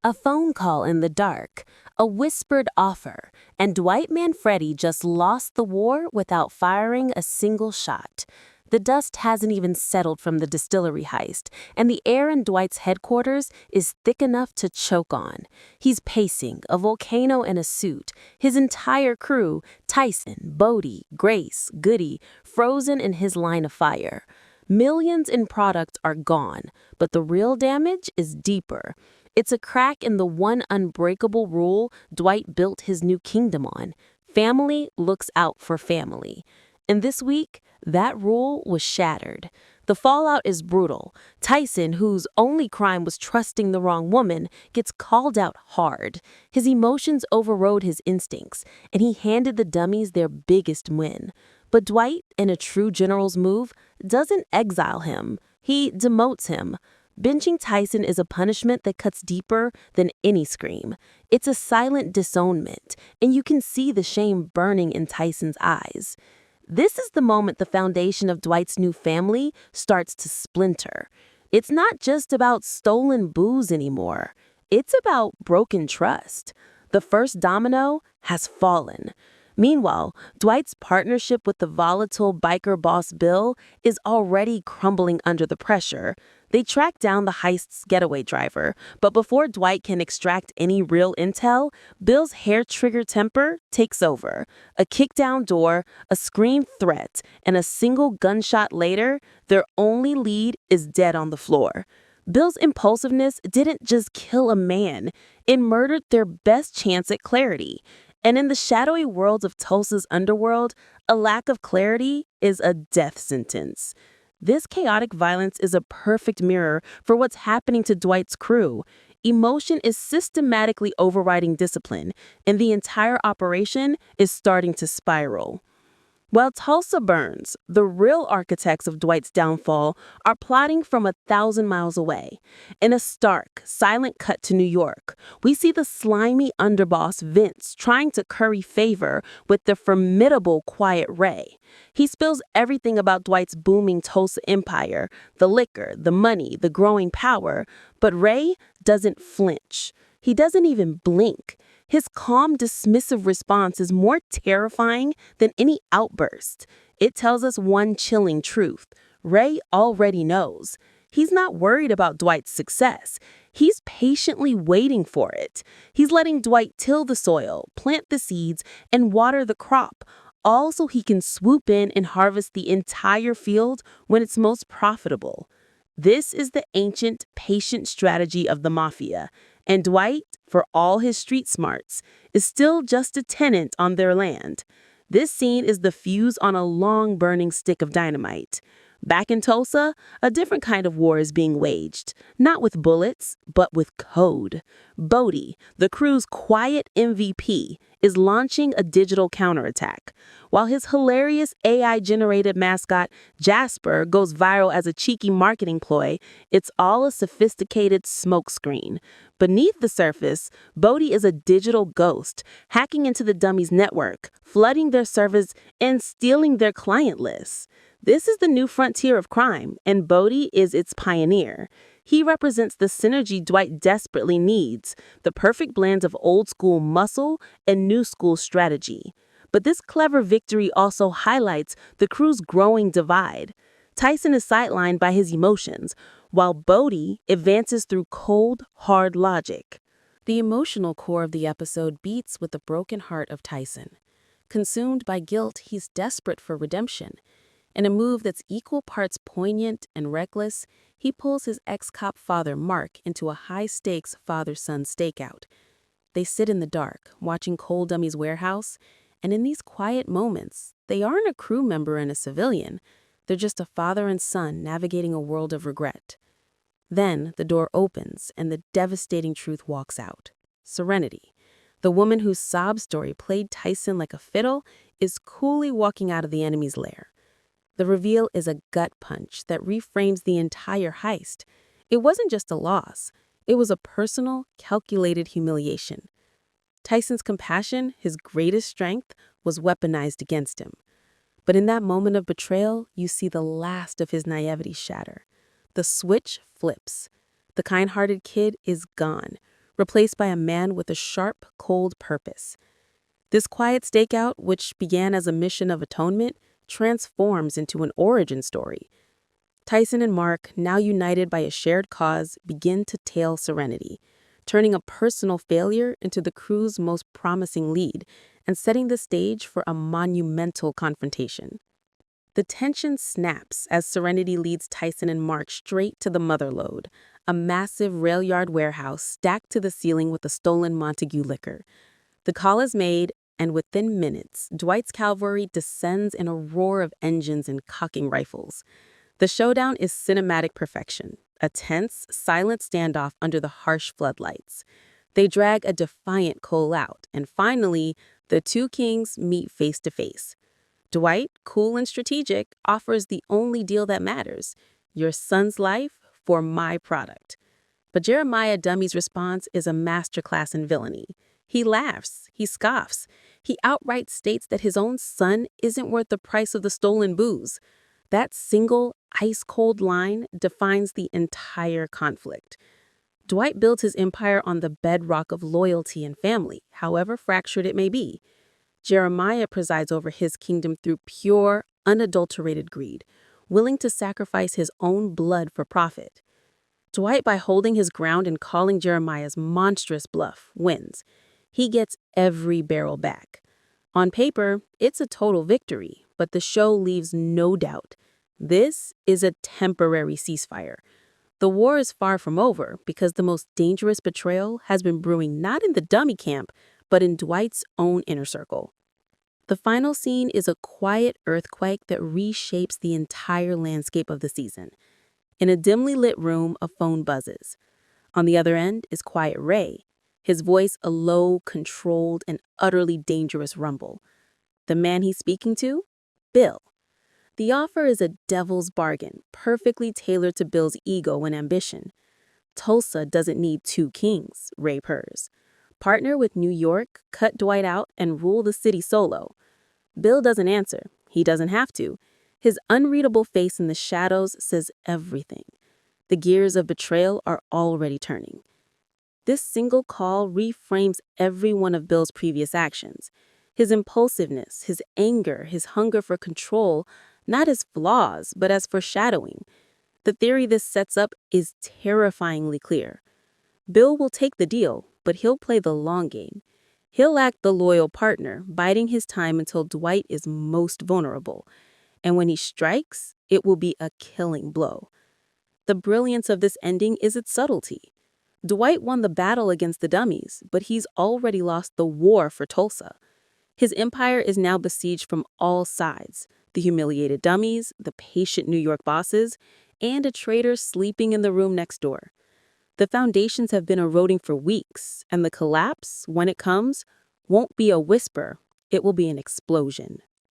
A phone call in the dark, a whispered offer, and Dwight Manfredi just lost the war without firing a single shot. The dust hasn't even settled from the distillery heist, and the air in Dwight's headquarters is thick enough to choke on. He's pacing, a volcano in a suit, his entire crew, Tyson, Bodie, Grace, Goody, frozen in his line of fire. Millions in product are gone, but the real damage is deeper. It's a crack in the one unbreakable rule Dwight built his new kingdom on. Family looks out for family. And this week, that rule was shattered. The fallout is brutal. Tyson, whose only crime was trusting the wrong woman, gets called out hard. His emotions overrode his instincts, and he handed the Dummies their biggest win. But Dwight, in a true general's move, doesn't exile him. He demotes him. Benching Tyson is a punishment that cuts deeper than any scream. It's a silent disownment, and you can see the shame burning in Tyson's eyes. This is the moment the foundation of Dwight's new family starts to splinter. It's not just about stolen booze anymore. It's about broken trust. The first domino has fallen. Meanwhile, Dwight's partnership with the volatile biker boss Bill is already crumbling under the pressure. They track down the heist's getaway driver, but before Dwight can extract any real intel, Bill's hair-trigger temper takes over. A kick-down door, a screamed threat, and a single gunshot later, their only lead is dead on the floor. Bill's impulsiveness didn't just kill a man, it murdered their best chance at clarity. And in the shadowy worlds of Tulsa's underworld, a lack of clarity is a death sentence. This chaotic violence is a perfect mirror for what's happening to Dwight's crew. Emotion is systematically overriding discipline, and the entire operation is starting to spiral. While Tulsa burns, the real architects of Dwight's downfall are plotting from 1,000 miles away. In a stark, silent cut to New York, we see the slimy underboss Vince trying to curry favor with the formidable Quiet Ray. He spills everything about Dwight's booming Tulsa empire, the liquor, the money, the growing power, but Ray doesn't flinch. He doesn't even blink. His calm, dismissive response is more terrifying than any outburst. It tells us one chilling truth. Ray already knows. He's not worried about Dwight's success. He's patiently waiting for it. He's letting Dwight till the soil, plant the seeds, and water the crop, all so he can swoop in and harvest the entire field when it's most profitable. This is the ancient, patient strategy of the mafia. And Dwight, for all his street smarts, is still just a tenant on their land. This scene is the fuse on a long burning stick of dynamite. Back in Tulsa, a different kind of war is being waged, not with bullets, but with code. Bodie, the crew's quiet MVP, is launching a digital counterattack. While his hilarious AI-generated mascot, Jasper, goes viral as a cheeky marketing ploy, it's all a sophisticated smokescreen. Beneath the surface, Bodie is a digital ghost, hacking into the Dummies network, flooding their servers, and stealing their client lists. This is the new frontier of crime, and Bodie is its pioneer. He represents the synergy Dwight desperately needs, the perfect blend of old-school muscle and new-school strategy. But this clever victory also highlights the crew's growing divide. Tyson is sidelined by his emotions, while Bodie advances through cold, hard logic. The emotional core of the episode beats with the broken heart of Tyson. Consumed by guilt, he's desperate for redemption. In a move that's equal parts poignant and reckless, he pulls his ex-cop father, Mark, into a high-stakes father-son stakeout. They sit in the dark, watching Cole Dummy's warehouse, and in these quiet moments, they aren't a crew member and a civilian. They're just a father and son navigating a world of regret. Then the door opens, and the devastating truth walks out. Serenity, the woman whose sob story played Tyson like a fiddle, is coolly walking out of the enemy's lair. The reveal is a gut punch that reframes the entire heist. It wasn't just a loss. It was a personal, calculated humiliation. Tyson's compassion, his greatest strength, was weaponized against him. But in that moment of betrayal, you see the last of his naivety shatter. The switch flips. The kind-hearted kid is gone, replaced by a man with a sharp, cold purpose. This quiet stakeout, which began as a mission of atonement, transforms into an origin story. Tyson and Mark, now united by a shared cause, begin to tail Serenity, turning a personal failure into the crew's most promising lead and setting the stage for a monumental confrontation. The tension snaps as Serenity leads Tyson and Mark straight to the mother lode, a massive rail yard warehouse stacked to the ceiling with the stolen Montague liquor. The call is made, and within minutes, Dwight's cavalry descends in a roar of engines and cocking rifles. The showdown is cinematic perfection, a tense, silent standoff under the harsh floodlights. They drag a defiant Cole out, and finally, the two kings meet face to face. Dwight, cool and strategic, offers the only deal that matters: your son's life for my product. But Jeremiah Dummies' response is a masterclass in villainy. He laughs, he scoffs, he outright states that his own son isn't worth the price of the stolen booze. That single, ice-cold line defines the entire conflict. Dwight builds his empire on the bedrock of loyalty and family, however fractured it may be. Jeremiah presides over his kingdom through pure, unadulterated greed, willing to sacrifice his own blood for profit. Dwight, by holding his ground and calling Jeremiah's monstrous bluff, wins. He gets every barrel back. On paper, it's a total victory, but the show leaves no doubt. This is a temporary ceasefire. The war is far from over because the most dangerous betrayal has been brewing not in the dummy camp, but in Dwight's own inner circle. The final scene is a quiet earthquake that reshapes the entire landscape of the season. In a dimly lit room, a phone buzzes. On the other end is Quiet Ray, his voice a low, controlled, and utterly dangerous rumble. The man he's speaking to? Bill. The offer is a devil's bargain, perfectly tailored to Bill's ego and ambition. Tulsa doesn't need two kings, Ray purrs. Partner with New York, cut Dwight out, and rule the city solo. Bill doesn't answer. He doesn't have to. His unreadable face in the shadows says everything. The gears of betrayal are already turning. This single call reframes every one of Bill's previous actions. His impulsiveness, his anger, his hunger for control, not as flaws, but as foreshadowing. The theory this sets up is terrifyingly clear. Bill will take the deal, but he'll play the long game. He'll act the loyal partner, biding his time until Dwight is most vulnerable. And when he strikes, it will be a killing blow. The brilliance of this ending is its subtlety. Dwight won the battle against the Dummies, but he's already lost the war for Tulsa. His empire is now besieged from all sides: the humiliated Dummies, the patient New York bosses, and a traitor sleeping in the room next door. The foundations have been eroding for weeks, and the collapse, when it comes, won't be a whisper, it will be an explosion.